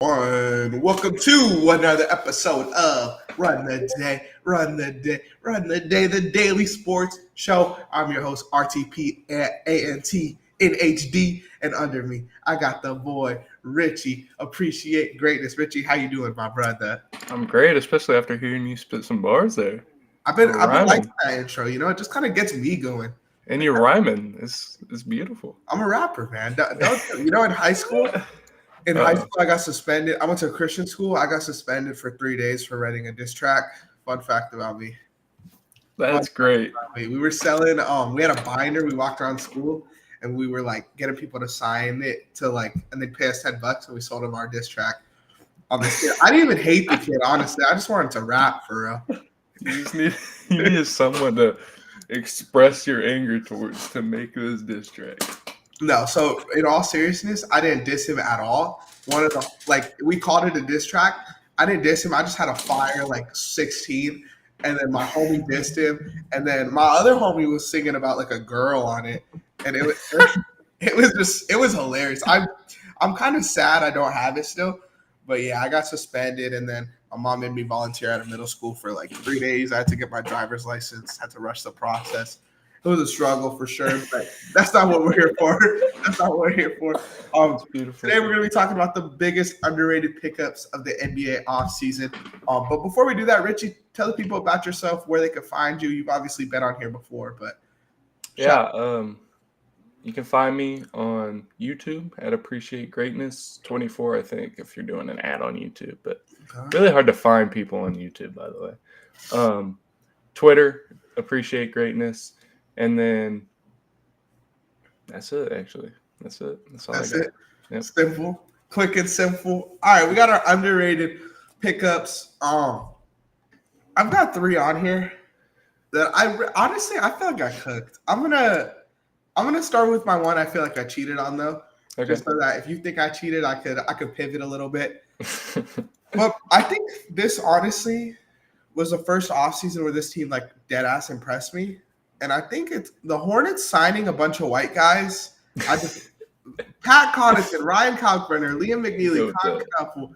Welcome to another episode of Run the Day, Run the Day, Run the Day, the Daily Sports Show. I'm your host, RTP at ANT in HD, and under me, I got the boy Richie. Appreciate greatness, Richie. How you doing, my brother? I'm great, especially after hearing you spit some bars there. I've been liking Rhyming. that intro. It just kind of gets me going. And you're rhyming. It's beautiful. I'm a rapper, man. In high school, I got suspended. I went to a Christian school. I got suspended for 3 days for writing a diss track. Fun fact about me. Fun That's fact great. about me. We were selling. We had a binder. We walked around school, and we were like getting people to sign it and they pay us $10, and we sold them our diss track on this kid. I didn't even hate the kid, honestly. I just wanted to rap for real. You just need you need someone to express your anger towards to make this diss track. No, so in all seriousness, I didn't diss him at all. One of the we called it a diss track. I didn't diss him. I just had a fire 16, and then my homie dissed him, and then my other homie was singing about like a girl on it, and it was hilarious. I'm kind of sad I don't have it still, but yeah, I got suspended, and then my mom made me volunteer at a middle school for like 3 days. I had to get my driver's license, had to rush the process. It was a struggle for sure, but that's not what we're here for. That's not what we're here for. It's beautiful. Today we're going to be talking about the biggest underrated pickups of the NBA offseason. But before we do that, Richie, tell the people about yourself, where they can find you. You've obviously been on here before, but you can find me on YouTube at Appreciate Greatness 24, I think, if you're doing an ad on YouTube. But really hard to find people on YouTube, by the way. Twitter, Appreciate Greatness. And then that's it, actually. That's it. That's all I got. Yep. Simple. Quick and simple. All right, we got our underrated pickups. I've got 3 on here that honestly I feel like I cooked. I'm gonna start with my one I feel like I cheated on though. Okay. Just so that if you think I cheated, I could pivot a little bit. But I think this honestly was the first offseason where this team dead ass impressed me. And I think it's the Hornets signing a bunch of white guys. Pat Connaughton, Ryan Kalkbrenner, Liam McNeely, Con Knuckle.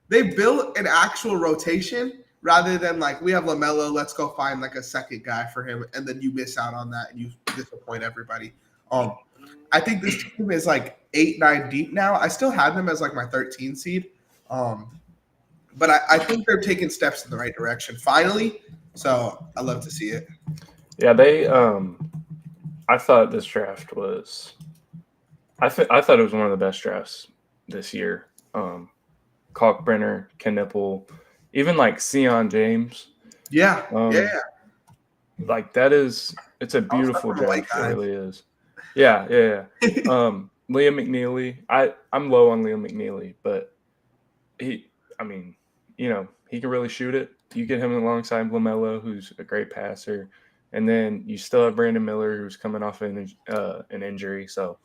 They built an actual rotation rather than we have LaMelo, let's go find a second guy for him, and then you miss out on that and you disappoint everybody. I think this team is 8-9 deep now. I still have them as my 13 seed. But I think they're taking steps in the right direction finally. So I love to see it. Yeah, I thought this draft was I thought it was one of the best drafts this year. Kalkbrenner, Knipple, even Sion James. Yeah. It's a beautiful draft. It really is. Yeah. Liam McNeely. I'm low on Liam McNeely, but he can really shoot it. You get him alongside LaMelo, who's a great passer. And then you still have Brandon Miller, who's coming off an injury. So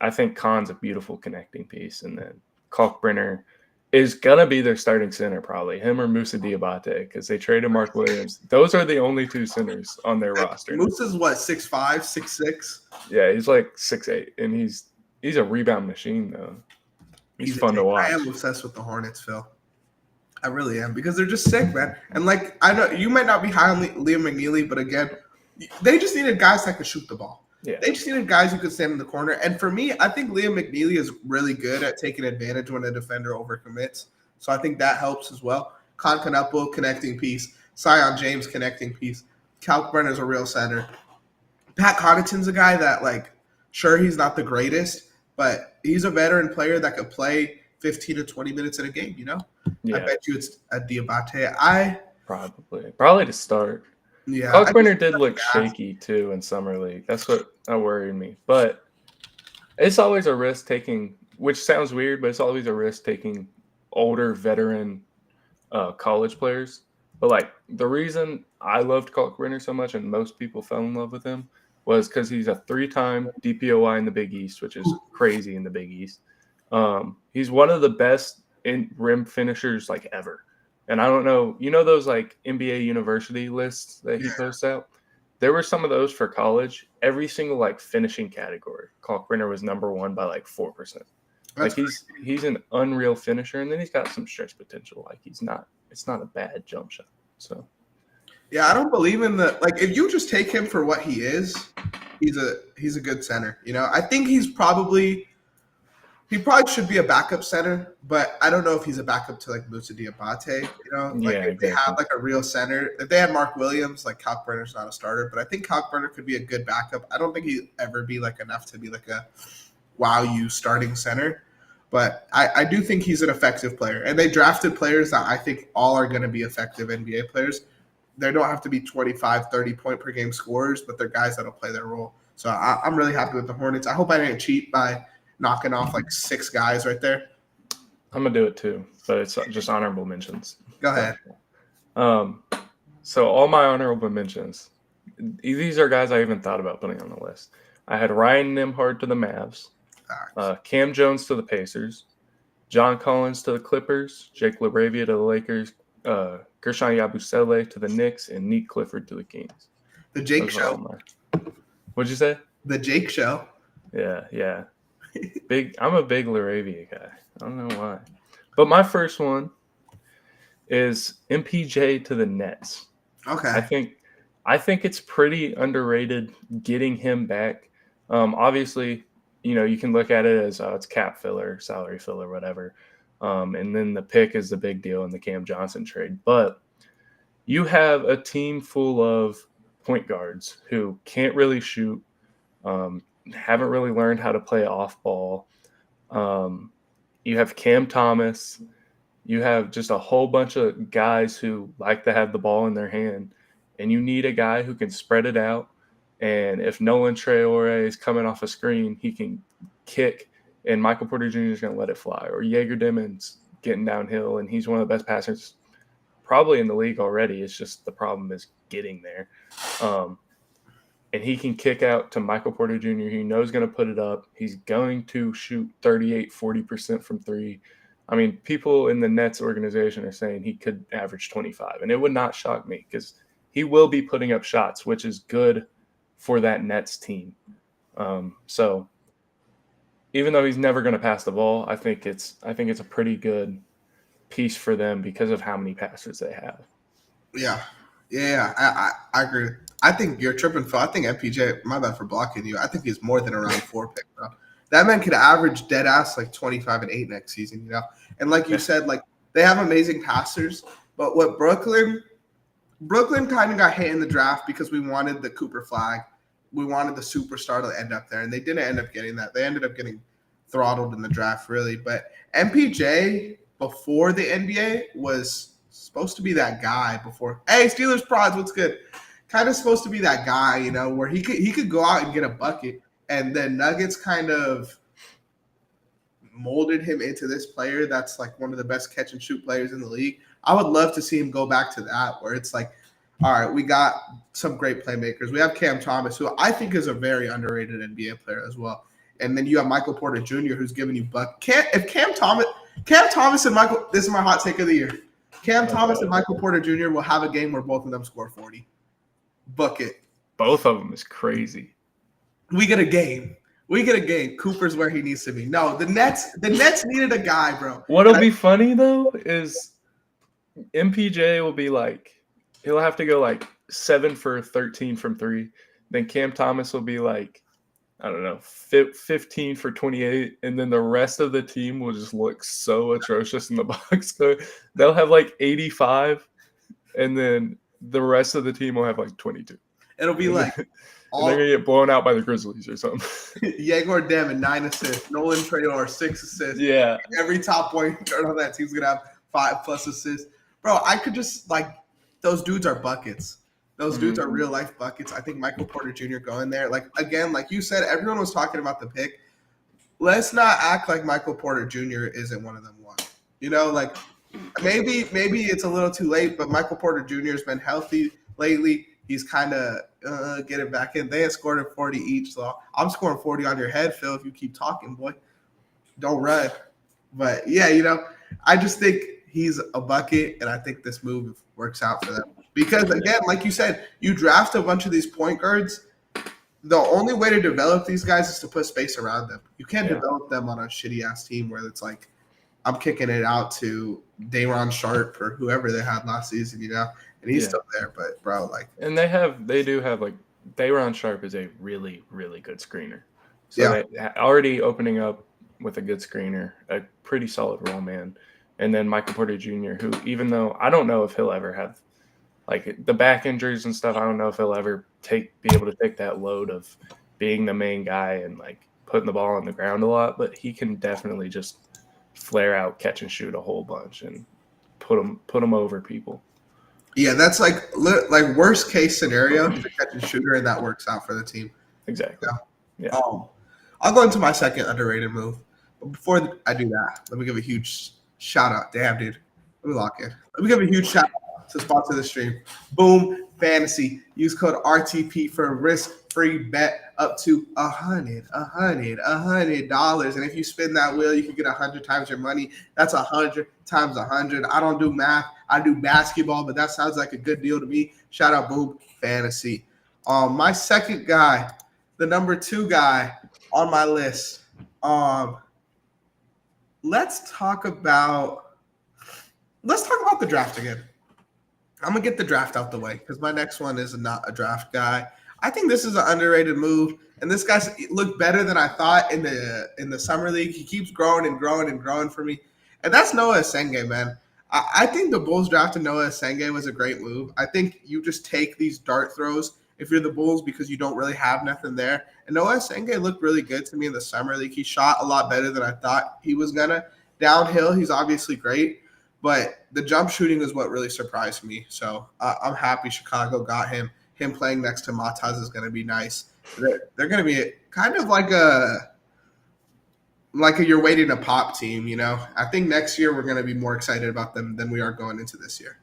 I think Khan's a beautiful connecting piece. And then Kalkbrenner is going to be their starting center probably, him or Moussa Diabate, because they traded Mark Williams. Those are the only 2 centers on their roster. Moussa's what, 6'5", 6'6"? Yeah, he's 6'8", and he's a rebound machine, though. He's fun to watch. I am obsessed with the Hornets, Phil. I really am, because they're just sick, man. And I know you might not be high on Liam McNeely, but again, they just needed guys that could shoot the ball. Yeah. They just needed guys who could stand in the corner. And for me, I think Liam McNeely is really good at taking advantage when a defender overcommits. So I think that helps as well. Con Knuckle, connecting piece. Sion James, connecting piece. Kalkbrenner's a real center. Pat Connaughton's a guy that, sure, he's not the greatest, but he's a veteran player that could play 15 to 20 minutes in a game, Yeah. I bet you it's a Diabate. Probably to start. Yeah. Kalkbrenner did look shaky too in summer league. That's what worried me. But it's always a risk taking, which sounds weird, but it's always a risk taking older veteran college players. But the reason I loved Kalkbrenner so much and most people fell in love with him was because he's a 3-time DPOY in the Big East, which is crazy in the Big East. He's one of the best in rim finishers ever. And I don't know, those NBA university lists that he posts out? There were some of those for college. Every single finishing category, Kalkbrenner was number 1 by 4%. Like he's an unreal finisher, and then he's got some stretch potential. Like it's not a bad jump shot. So yeah, I don't believe in the like. If you just take him for what he is, he's a good center. You know, I think he probably should be a backup center, but I don't know if he's a backup to like Moussa Diabate. You know, like yeah, if they exactly. have like a real center, if they had Mark Williams, like Kalkbrenner's not a starter, but I think Kalkbrenner could be a good backup. I don't think he'd ever be like enough to be like a wow you starting center, but I do think he's an effective player. And they drafted players that I think all are going to be effective NBA players. They don't have to be 25, 30 point per game scorers, but they're guys that'll play their role. So I'm really happy with the Hornets. I hope I didn't cheat by knocking off like 6 guys right there. I'm gonna do it too, but it's just honorable mentions. Go ahead. So all my honorable mentions, these are guys I even thought about putting on the list. I had Ryan Nembhard to the Mavs, Cam Jones to the Pacers, John Collins to the Clippers, Jake LaRavia to the Lakers, Gershon Yabusele to the Knicks, and Nick Clifford to the Kings. The Jake Show. What'd you say? The Jake Show. Yeah. I'm a big LaRavia guy. I don't know why. But my first one is MPJ to the Nets. Okay. I think it's pretty underrated getting him back. Obviously, you know, you can look at it as it's cap filler, salary filler, whatever. And then the pick is the big deal in the Cam Johnson trade. But you have a team full of point guards who can't really shoot, haven't really learned how to play off ball. You have Cam Thomas. You have just a whole bunch of guys who like to have the ball in their hand, and you need a guy who can spread it out. And if Nolan Traore is coming off a screen, he can kick, and Michael Porter Jr. is going to let it fly. Or Jaeger Dimmon's getting downhill, and he's one of the best passers probably in the league already. It's just the problem is getting there. And he can kick out to Michael Porter Jr. He knows going to put it up. He's going to shoot 38, 40% from three. I mean, people in the Nets organization are saying he could average 25, and it would not shock me because he will be putting up shots, which is good for that Nets team. So even though he's never going to pass the ball, I think it's a pretty good piece for them because of how many passes they have. Yeah. I agree. I think you're tripping, Phil. I think MPJ, my bad for blocking you. I think he's more than a round 4 pick, bro. That man could average dead ass like 25 and 8 next season, you know? And like you said, like they have amazing passers, but what Brooklyn kind of got hit in the draft because we wanted the Cooper flag. We wanted the superstar to end up there, and they didn't end up getting that. They ended up getting throttled in the draft, really. But MPJ, before the NBA, was supposed to be that guy before. Hey, Steelers prods, what's good? Kind of supposed to be that guy, you know, where he could go out and get a bucket, and then Nuggets kind of molded him into this player that's like one of the best catch and shoot players in the league. I would love to see him go back to that, where it's like, all right, we got some great playmakers. We have Cam Thomas, who I think is a very underrated NBA player as well. And then you have Michael Porter Jr., who's giving you if Cam Thomas and Michael, this is my hot take of the year. Cam Thomas and Michael Porter Jr. will have a game where both of them score 40. Book it. Both of them is crazy. We get a game. Cooper's where he needs to be. No, the Nets needed a guy, bro. What'll be funny though is MPJ will be like, he'll have to go like 7 for 13 from 3. Then Cam Thomas will be like, I don't know, 15 for 28, and then the rest of the team will just look so atrocious in the box score. They'll have like 85, and then the rest of the team will have like 22. It'll be like they're gonna get blown out by the Grizzlies or something. Jaeger Dimon 9 assists, Nolan Traore 6 assists. Yeah, every top point guard on that team's gonna have 5+ assists, bro. I could just like those dudes are buckets. Those dudes are real life buckets. I think Michael Porter Jr. going there. Like again, like you said, everyone was talking about the pick. Let's not act like Michael Porter Jr. isn't one of them one. You know, like maybe it's a little too late, but Michael Porter Jr. has been healthy lately. He's kind of getting back in. They had scored at 40 each, so I'm scoring 40 on your head, Phil, if you keep talking, boy. Don't run. But, yeah, you know, I just think he's a bucket, and I think this move works out for them. Because, again, like you said, you draft a bunch of these point guards. the only way to develop these guys is to put space around them. You can't Yeah. develop them on a shitty ass team where it's like I'm kicking it out to Dayron Sharp or whoever they had last season, and he's still there. But bro, like, and they do have like Dayron Sharp is a really, really good screener. So they already opening up with a good screener, a pretty solid roll man, and then Michael Porter Jr., who, even though I don't know if he'll ever have like the back injuries and stuff, I don't know if he'll ever be able to take that load of being the main guy and like putting the ball on the ground a lot, but he can definitely just flare out, catch and shoot a whole bunch and put them over people. Yeah, that's like worst case scenario, he's a catch and shooter, and that works out for the team. Exactly. Yeah. I'll go into my second underrated move. But before I do that, let me give a huge shout out. Damn, dude. Let me lock in. Let me give a huge shout out to sponsor the stream. Boom Fantasy. Use code RTP for a risk-free bet up to $100. And if you spin that wheel, you can get 100 times your money. That's 100 times 100. I don't do math. I do basketball, but that sounds like a good deal to me. Shout out Boom Fantasy. My second guy, the number 2 guy on my list. Let's talk about the draft again. I'm gonna get the draft out the way because my next one is not a draft guy. I think this is an underrated move, and this guy looked better than I thought in the summer league. He keeps growing and growing and growing for me, and that's Noah Esenge, man. I think the Bulls drafting Noah Esenge was a great move. I think you just take these dart throws if you're the Bulls because you don't really have nothing there. And Noah Esenge looked really good to me in the summer league. He shot a lot better than I thought he was gonna. Downhill, he's obviously great. But the jump shooting is what really surprised me. So I'm happy Chicago got him. Him playing next to Mataz is going to be nice. They're going to be kind of like a you're waiting to pop team, I think next year we're going to be more excited about them than we are going into this year.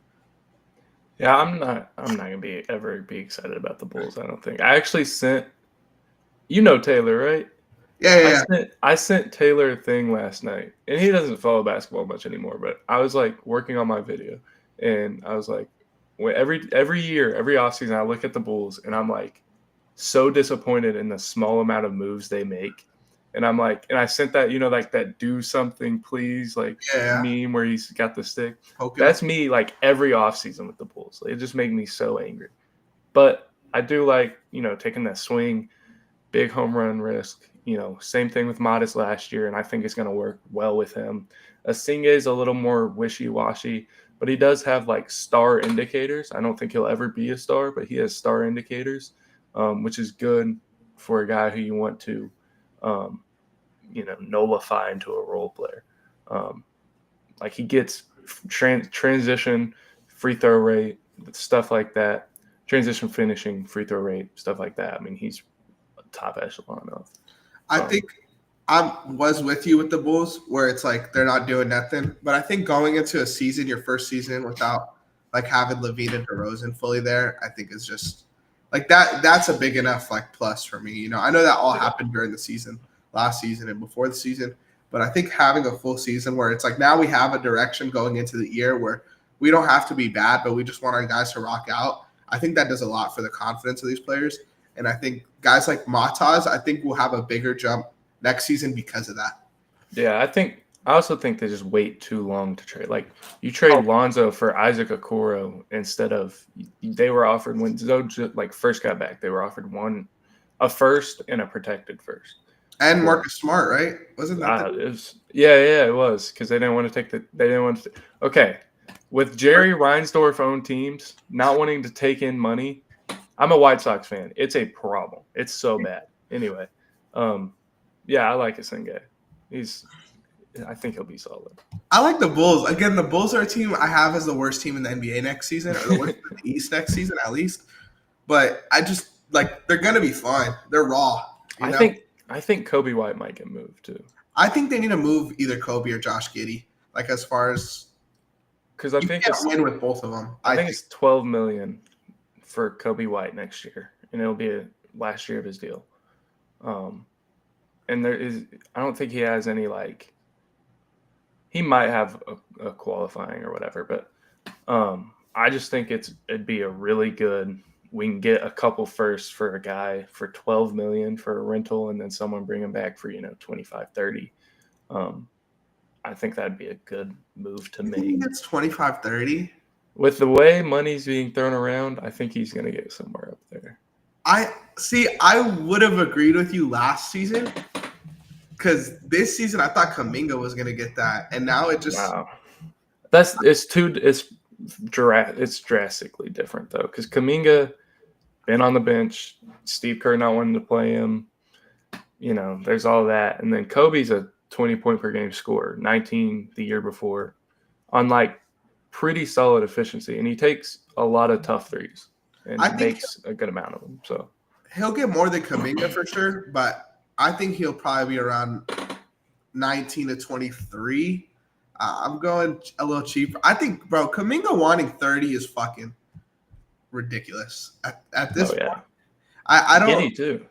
Yeah, I'm not going to ever be excited about the Bulls, I don't think. I actually sent Taylor, right? Yeah. I sent Taylor a thing last night, and he doesn't follow basketball much anymore, but I was like working on my video, and I was like, every year, every offseason, I look at the Bulls, and I'm like so disappointed in the small amount of moves they make. And I'm like, and I sent that, like that do something please, meme where he's got the stick. Okay. That's me like every offseason with the Bulls. It just made me so angry. But I do like, taking that swing, big home run risk. Same thing with Modest last year, and I think it's going to work well with him. Esenge is a little more wishy-washy, but he does have like star indicators. I don't think he'll ever be a star, but he has star indicators, which is good for a guy who you want to, nullify into a role player. Like he gets transition, free throw rate, stuff like that, transition finishing, free throw rate, stuff like that. I mean, he's top echelon of. I think I was with you with the Bulls where it's like they're not doing nothing. But I think going into a season, your first season without like having Levine and DeRozan fully there, I think is just like that. That's a big enough like plus for me. I know that all happened during the season, last season and before the season. But I think having a full season where it's like now we have a direction going into the year where we don't have to be bad, but we just want our guys to rock out. I think that does a lot for the confidence of these players. And I think guys like Mataz, I think will have a bigger jump next season because of that. Yeah, I also think they just wait too long to trade. Like you trade Lonzo for Isaac Okoro instead of they were offered when Zoe first got back, they were offered a first and a protected first. And Marcus Smart, right? Wasn't that it was, yeah, it was because they didn't want to okay. With Jerry Reinsdorf owned teams not wanting to take in money. I'm a White Sox fan. It's a problem. It's so bad. Anyway, yeah, I like Esenge. I think he'll be solid. I like the Bulls. Again, the Bulls are a team I have as the worst team in the NBA next season, or the worst in the East next season at least. But I just they're gonna be fine. They're raw. I think Kobe White might get moved too. I think they need to move either Kobe or Josh Giddey. Like as far as because I think it's win with both of them. I think it's $12 million for Kobe White next year, and it'll be a last year of his deal. And I don't think he has any he might have a qualifying or whatever, but I just think it'd be a really good we can get a couple firsts for a guy for $12 million for a rental, and then someone bring him back for 25, 30. I think that'd be a good move to make. He gets 25, 30. With the way money's being thrown around, I think he's going to get somewhere up there. I would have agreed with you last season because this season I thought Kuminga was going to get that, and now it just it's drastically different though because Kuminga been on the bench, Steve Kerr not wanting to play him, there's all that, and then Kobe's a 20-point per game scorer, 19 the year before, on like pretty solid efficiency, and he takes a lot of tough threes and makes a good amount of them. So he'll get more than Kuminga for sure, but I think he'll probably be around 19 to 23. I'm going a little cheaper. I think, bro, Kuminga wanting 30 is fucking ridiculous at this point. I don't. Giddy too.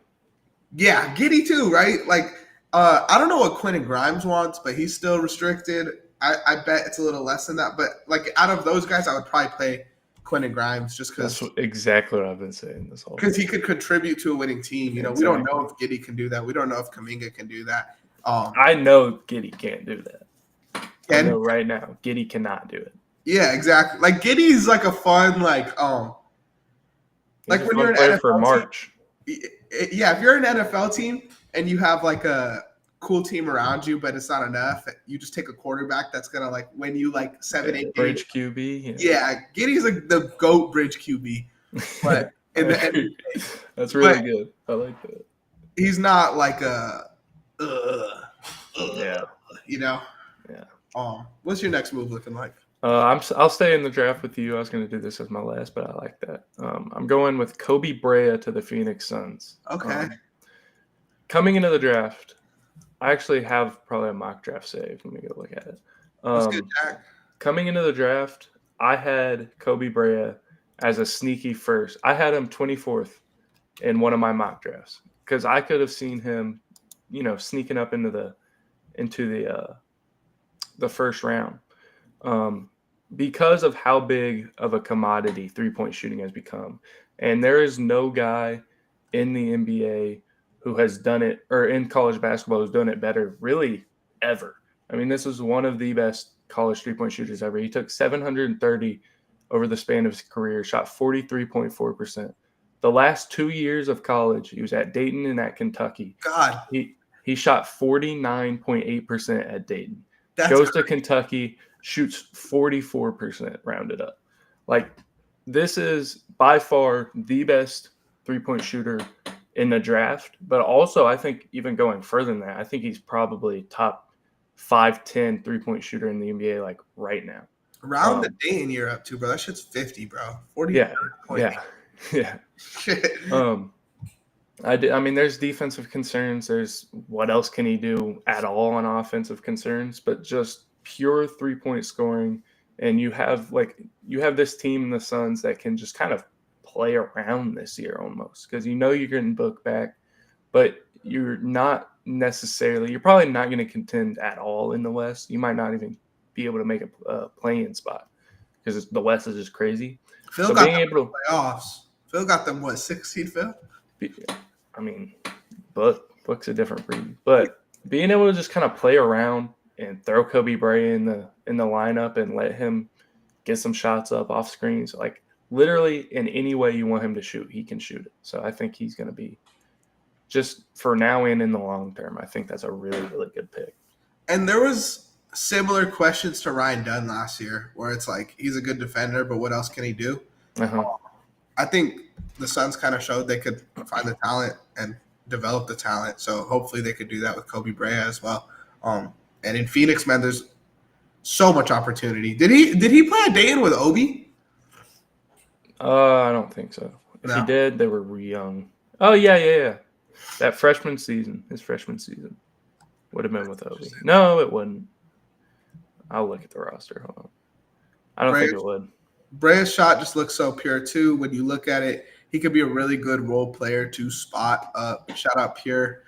Yeah, Giddy too, right? Like, I don't know what Quentin Grimes wants, but he's still restricted. I bet it's a little less than that. But like, out of those guys, I would probably play Quentin Grimes just because. That's exactly what I've been saying this whole. Because he could contribute to a winning team. Exactly. We don't know if Giddy can do that. We don't know if Kuminga can do that. I know Giddy can't do that. I know right now, Giddy cannot do it. Yeah, exactly. Like Giddy's like a fun like when you're an NFL for March. Yeah, if you're an NFL team and you have like a cool team around you, but it's not enough, you just take a quarterback that's gonna like win you like 7-8 bridge QB. Yeah, Giddy's like the GOAT bridge QB. But that's really good. I like that. He's not like yeah. Yeah. What's your next move looking like? I'll stay in the draft with you. I was going to do this as my last, but I like that. I'm going with Kobe Brea to the Phoenix Suns. Okay. Coming into the draft, I actually have probably a mock draft saved. Let me go look at it. That's good, Jack. Coming into the draft, I had Kobe Brea as a sneaky first. I had him 24th in one of my mock drafts because I could have seen him, sneaking up into the first round. Because of how big of a commodity three-point shooting has become. And there is no guy in the NBA who has done it, or in college basketball who's done it better, really, ever. I mean, this is one of the best college three-point shooters ever. He took 730 over the span of his career, shot 43.4%. The last 2 years of college, he was at Dayton and at Kentucky. God. He shot 49.8% at Dayton. That's goes crazy. To Kentucky, shoots 44% rounded up. Like, this is by far the best three-point shooter in the draft. But also, I think even going further than that, I think he's probably top 5-10 three-point shooter in the NBA, like, right now. Round the Dayton year up to, bro. That shit's 50, bro. 40. Yeah. Shit. I mean, there's defensive concerns. There's what else can he do at all on offensive concerns, but just pure three-point scoring. And you have this team in the Suns that can just kind of play around this year almost because you're getting Book back, but you're probably not going to contend at all in the West. You might not even be able to make a play-in spot because the West is just crazy. Phil got them playoffs. Phil got them, 16, Phil? I mean, Book's a different breed. But being able to just kind of play around and throw Kobe Brea in the lineup and let him get some shots up off screens, like literally in any way you want him to shoot, he can shoot it. So I think he's going to be just for now and in the long term. I think that's a really, really good pick. And there was similar questions to Ryan Dunn last year where it's like he's a good defender, but what else can he do? I think the Suns kind of showed they could find the talent and develop the talent. So hopefully they could do that with Kobe Brea as well. And in Phoenix, man, there's so much opportunity. Did he play at Dayton with Obi? I don't think so. If he did, they were young. Oh, yeah. His freshman season would have been with Obi. No, it wouldn't. I'll look at the roster. Hold on. I don't think it would. Brea's shot just looks so pure, too. When you look at it, he could be a really good role player to spot up. Shout out Pure,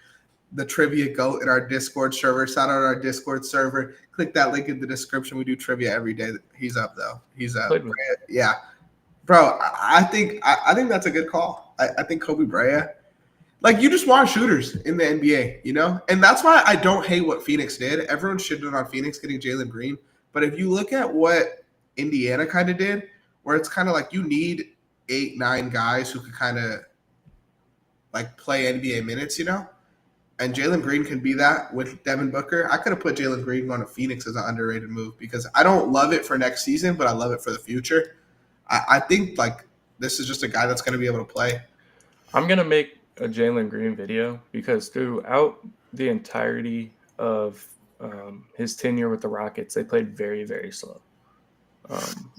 the trivia GOAT in our Discord server. Shout out our Discord server. Click that link in the description. We do trivia every day. He's up, though. He's up. Yeah. Bro, I think that's a good call. I think Kobe Bryant. Like you just want shooters in the NBA, you know? And that's why I don't hate what Phoenix did. Everyone shitted on Phoenix getting Jalen Green. But if you look at what Indiana kind of did, where it's kind of like you need 8, 9 guys who could kind of like play NBA minutes, you know? And Jalen Green can be that with Devin Booker. I could have put Jalen Green on to Phoenix as an underrated move because I don't love it for next season, but I love it for the future. I think like this is just a guy that's going to be able to play. I'm going to make a Jalen Green video because throughout the entirety of his tenure with the Rockets, they played very, very slow.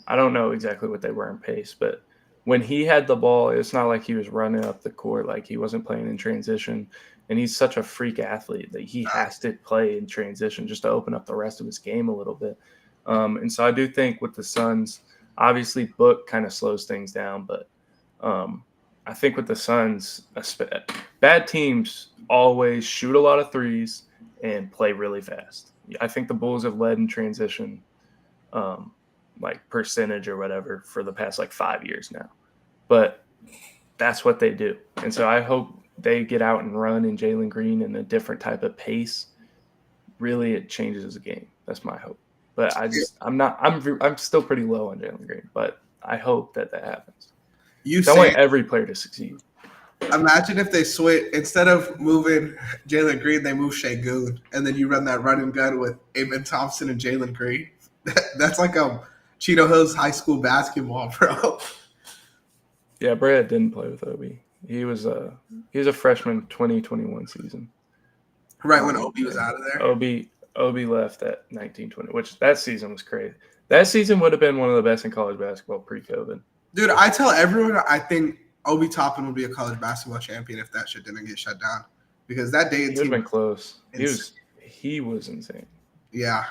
I don't know exactly what they were in pace, but when he had the ball, it's not like he was running up the court, like he wasn't playing in transition. And he's such a freak athlete that he has to play in transition just to open up the rest of his game a little bit. And so I do think with the Suns, obviously Book kind of slows things down, but I think with the Suns, bad teams always shoot a lot of threes and play really fast. I think the Bulls have led in transition, like percentage or whatever, for the past like 5 years now. But that's what they do. And so I hope they get out and run in Jalen Green in a different type of pace. Really, it changes the game. That's my hope. But I'm still pretty low on Jalen Green, but I hope that happens. I want every player to succeed. Imagine if they switch, instead of moving Jalen Green, they move Şengün, and then you run that run and gun with Amen Thompson and Jalen Green. That's like Cheeto Hills high school basketball, bro. Yeah, Brad didn't play with Obi. He was a freshman 2021 season. Right when Obi was out of there. Obi left at 1920, which that season was crazy. That season would have been one of the best in college basketball pre-COVID. Dude, I tell everyone I think Obi Toppin would be a college basketball champion if that shit didn't get shut down. Because that day he would have been close. He was insane. Yeah.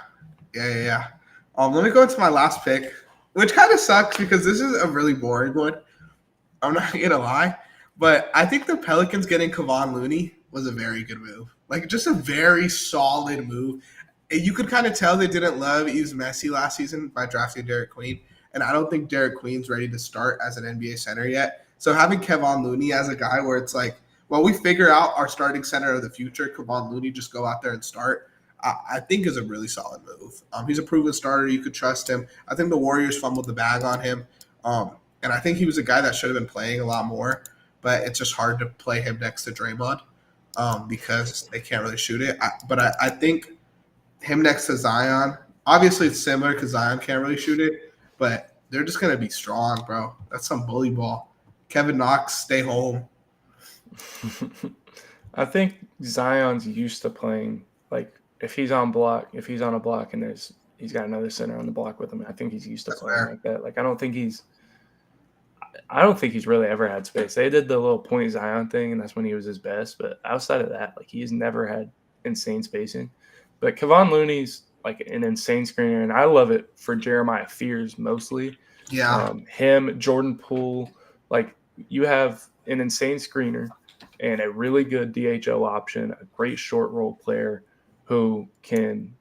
Let me go into my last pick, which kind of sucks because this is a really boring one. I'm not gonna lie. But I think the Pelicans getting Kevon Looney was a very good move. Like just a very solid move. And you could kind of tell they didn't love Yves Messi last season by drafting Derek Queen. And I don't think Derek Queen's ready to start as an NBA center yet. So having Kevon Looney as a guy where it's like, well, we figure out our starting center of the future, Kevon Looney, just go out there and start, I think is a really solid move. He's a proven starter. You could trust him. I think the Warriors fumbled the bag on him. And I think he was a guy that should have been playing a lot more. But it's just hard to play him next to Draymond because they can't really shoot it. But I think him next to Zion, obviously it's similar because Zion can't really shoot it. But they're just going to be strong, bro. That's some bully ball. Kevin Knox, stay home. I think Zion's used to playing, like, if he's on a block and he's got another center on the block with him, I think he's used to playing like that. Like, I don't think he's really ever had space. They did the little point Zion thing, and that's when he was his best. But outside of that, like, he's never had insane spacing. But Kevon Looney's like an insane screener, and I love it for Jeremiah Fears mostly. Yeah. Him, Jordan Poole, like you have an insane screener and a really good DHO option, a great short roll player who can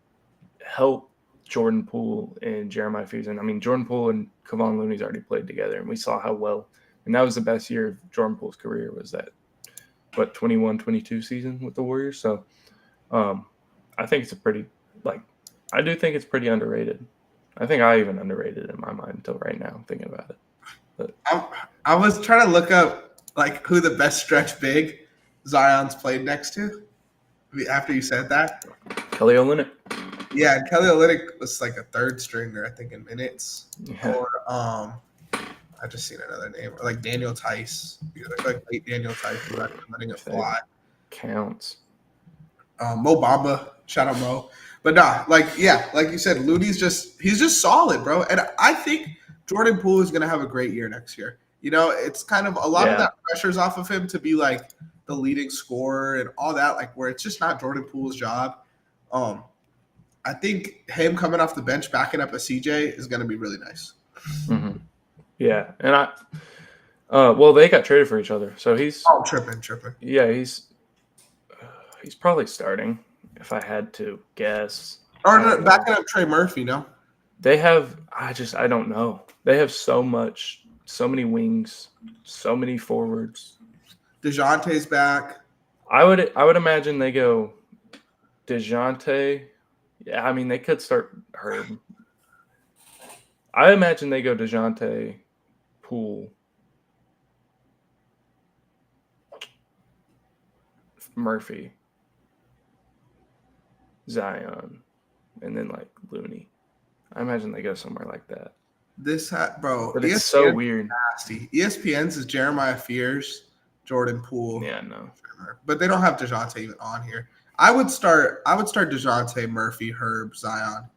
help Jordan Poole and Jeremiah Fears. And I mean, Jordan Poole and Kevon Looney's already played together, and we saw how well. And that was the best year of Jordan Poole's career, was that 21-22 season with the Warriors. So I think it's I do think it's pretty underrated. I think I even underrated it in my mind until right now, thinking about it. But I was trying to look up like who the best stretch big Zion's played next to after you said that. Kelly Olynyk. Yeah, Kelly Olynyk was like a third stringer, I think, in minutes. Yeah. Or I just seen another name, or like Daniel Tice, like late Daniel Tice, who actually letting it fly. Counts. Mo Bamba, shout out Mo. But like you said, Looney's he's just solid, bro. And I think Jordan Poole is gonna have a great year next year. You know, it's kind of a lot of that pressure's off of him to be like the leading scorer and all that, like where it's just not Jordan Poole's job. I think him coming off the bench, backing up a CJ is gonna be really nice. Mm-hmm. Yeah, and they got traded for each other, so he's tripping. Yeah, he's probably starting, if I had to guess. Or backing up Trey Murphy, no? They have I don't know. They have so much so many wings, so many forwards. DeJounte's back. I would imagine they go DeJounte. Yeah, I mean they could start Herb. I imagine they go DeJounte, Poole, Murphy, Zion, and then like Looney. I imagine they go somewhere like that. Bro, But it's so weird. Nasty. ESPN's is Jeremiah Fears, Jordan Poole. Yeah, no. But they don't have DeJounte even on here. I would start DeJounte, Murphy, Herb, Zion.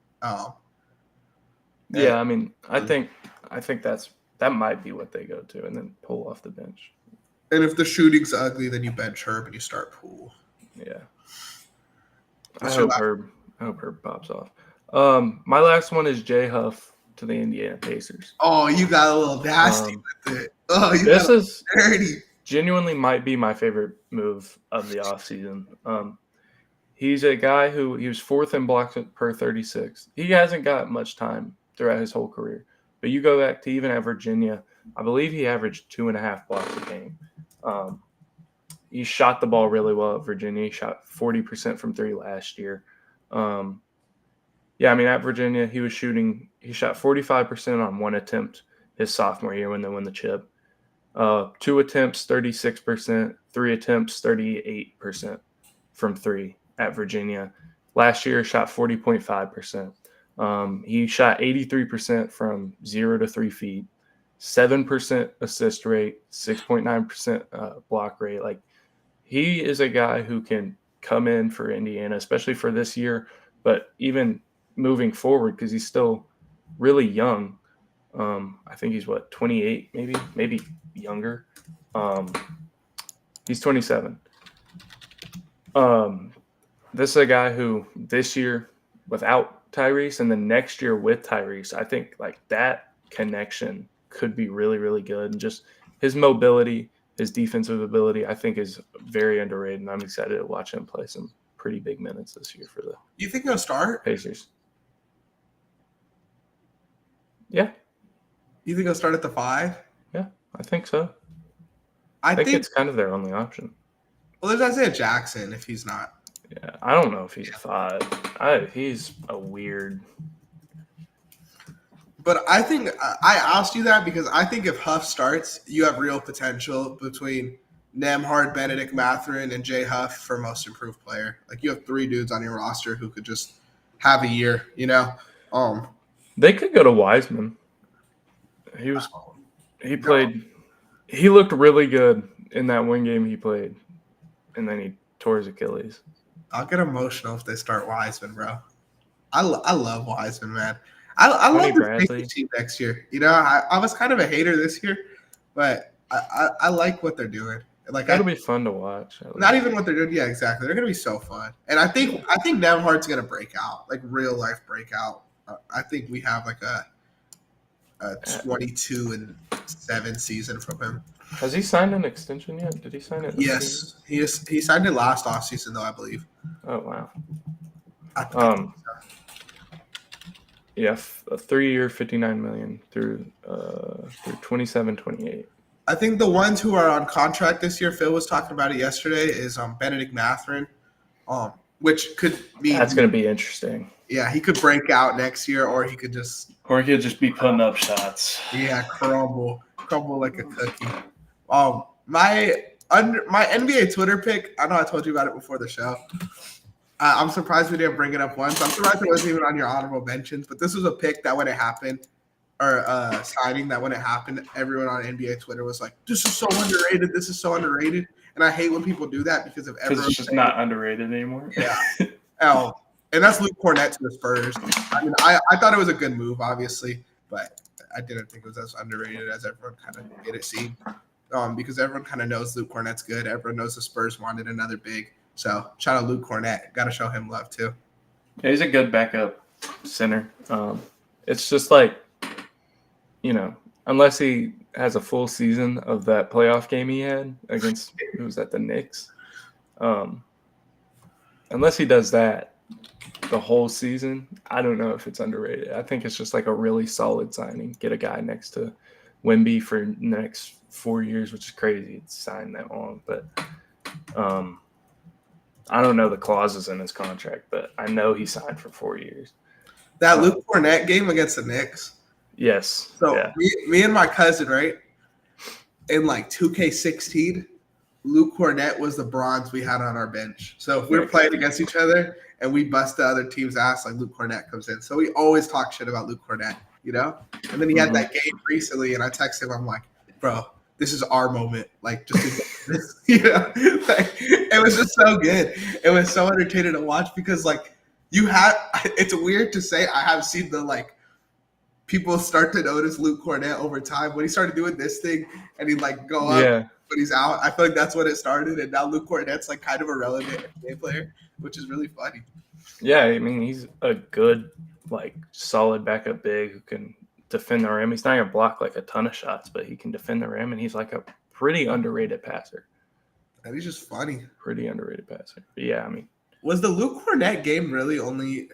Yeah, I mean, I think that might be what they go to, and then pull off the bench. And if the shooting's ugly, then you bench Herb and you start Poole. Yeah. I hope Herb pops off. My last one is Jay Huff to the Indiana Pacers. Oh, you got a little nasty with it. Oh, this is dirty. Genuinely might be my favorite move of the offseason. He's a guy who he was 4th in blocks per 36. He hasn't got much time throughout his whole career. But you go back to even at Virginia, I believe he averaged 2.5 blocks a game. He shot the ball really well at Virginia. He shot 40% from 3 last year. Yeah, I mean, at Virginia, he shot 45% on 1 attempt his sophomore year when they won the chip. 2 attempts, 36%, 3 attempts, 38% from 3 at Virginia. Last year, shot 40.5%. He shot 83% from 0 to 3 feet, 7% assist rate, 6.9% block rate. Like, he is a guy who can come in for Indiana, especially for this year, but even moving forward because he's still really young. I think he's 28, maybe younger. He's 27. This is a guy who this year without Tyrese and then next year with Tyrese, I think like that connection could be really, really good. And just his mobility, his defensive ability, I think is very underrated. And I'm excited to watch him play some pretty big minutes this year for the You think he'll start? Pacers. Yeah. You think he'll start at the 5? Yeah, I think so. I think it's kind of their only option. Well, there's Isaiah Jackson if he's not. Yeah, I don't know if he's a 5. He's a weird. But I think I asked you that because I think if Huff starts, you have real potential between Nembhard, Benedict Mathurin, and Jay Huff for most improved player. Like you have 3 dudes on your roster who could just have a year, you know? They could go to Wiseman. He looked really good in that one game he played, and then he tore his Achilles. I'll get emotional if they start Wiseman, bro. I love Wiseman, man. I love the team next year. You know, I was kind of a hater this year, but I like what they're doing. Like it'll be fun to watch. Not even what they're doing. Yeah, exactly. They're gonna be so fun, and I think Nembhard's gonna break out, like real life breakout. I think we have like a 22-7 season from him. Has he signed an extension yet? Did he sign it? Yes, he signed it last offseason though, I believe. Oh wow. Yeah, a 3-year, $59 million through 27-28. I think the ones who are on contract this year, Phil was talking about it yesterday, is Benedict Mathurin, which could be that's going to be interesting. Yeah, he could break out next year, or he could just be putting up shots. Yeah, crumble like a cookie. My NBA Twitter pick. I know I told you about it before the show. I'm surprised we didn't bring it up once. I'm surprised it wasn't even on your honorable mentions. But this was a pick that when it happened, or signing that when it happened, everyone on NBA Twitter was like, "This is so underrated. This is so underrated." And I hate when people do that because it's just not underrated anymore. Yeah. And that's Luke Cornett to the Spurs. I mean, I thought it was a good move, obviously, but I didn't think it was as underrated as everyone kind of made it seem. Because everyone kind of knows Luke Cornett's good. Everyone knows the Spurs wanted another big. So shout out Luke Cornett. Got to show him love too. Yeah, he's a good backup center. It's just like, you know, unless he has a full season of that playoff game he had against who was that, the Knicks. Unless he does that the whole season, I don't know if it's underrated. I think it's just like a really solid signing. Get a guy next to Wemby for the next 4 years, which is crazy to sign that long. But I don't know the clauses in his contract, but I know he signed for 4 years. That Luke Cornett game against the Knicks. Yes. So yeah. me and my cousin, right, in like 2K16, Luke Cornett was the bronze we had on our bench. So if we were playing against each other and we bust the other team's ass, like Luke Cornett comes in. So we always talk shit about Luke Cornett, you know? And then he had that game recently, and I texted him, I'm like, bro, this is our moment. Like, just this, you know? Like, it was just so good. It was so entertaining to watch because, like, it's weird to say I have seen the, like, people start to notice Luke Cornett over time. When he started doing this thing and he'd, like, go up when he's out, I feel like that's when it started. And now Luke Cornett's, like, kind of a relevant NBA player, which is really funny. Yeah, I mean, he's a good, like, solid backup big who can defend the rim. He's not going to block, like, a ton of shots, but he can defend the rim, and he's, like, a pretty underrated passer. And he's just funny. Pretty underrated passer. But, yeah, I mean. Was the Luke Cornett game really only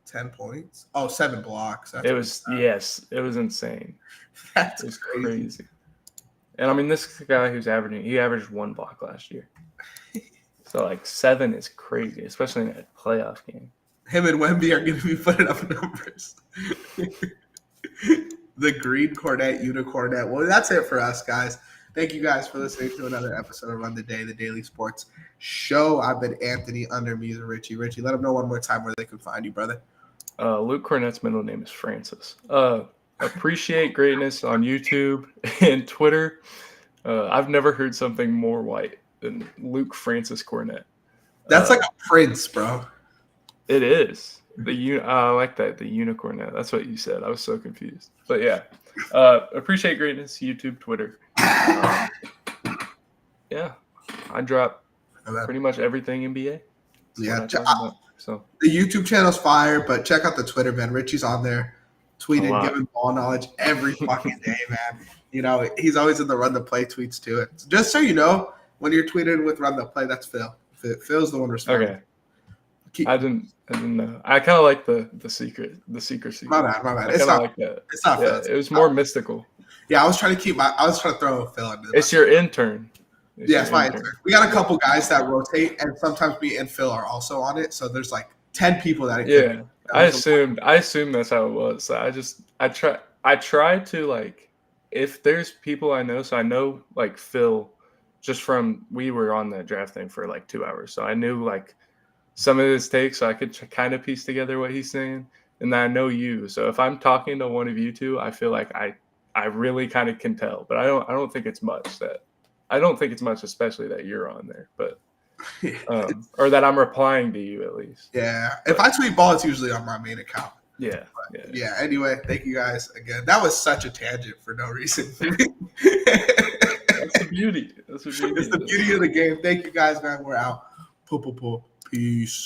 10 points? Oh, 7 blocks. It was insane. That's it was crazy. And, I mean, this guy he averaged 1 block last year. So, like, 7 is crazy, especially in a playoff game. Him and Wemby are going to be putting up numbers. The green Cornett, unicornet. Well, that's it for us, guys. Thank you guys for listening to another episode of Run the Day, the Daily Sports Show. I've been Anthony, under me is Richie. Richie, let them know one more time where they can find you, brother. Luke Cornett's middle name is Francis. Appreciate Greatness on YouTube and Twitter. I've never heard something more white than Luke Francis Cornett. That's like a prince, bro. It is. I like that. The unicornet. That's what you said. I was so confused. But yeah. Appreciate Greatness, YouTube, Twitter. Yeah. I drop pretty much everything NBA. Yeah. So the YouTube channel's fire, but check out the Twitter, man. Richie's on there tweeting, giving ball knowledge every fucking day, man. You know, he's always in the Run the Play tweets too. Just so you know, when you're tweeting with Run the Play, that's Phil. Phil's the one responding. Okay. I didn't know. I kind of like the secrecy. My bad. It's not like that. It's not Phil. It was more mystical. Yeah, I was trying to throw Phil into It's your intern. It's my intern. We got a couple guys that rotate, and sometimes me and Phil are also on it. So there's like 10 people that. Yeah, I assumed that's how it was. So I try to, like, if there's people I know. So I know, like, Phil, just from we were on the draft thing for like 2 hours, so I knew, like, some of his takes, so I could kind of piece together what he's saying. And then I know you, so if I'm talking to one of you two, I feel like I really kind of can tell. But I don't think it's much, especially that you're on there, but or that I'm replying to you at least. Yeah, if I tweet ball, it's usually on my main account. Yeah. Anyway, thank you guys again. That was such a tangent for no reason. That's the beauty. It's the beauty of the game. Thank you guys, man. We're out. Peace.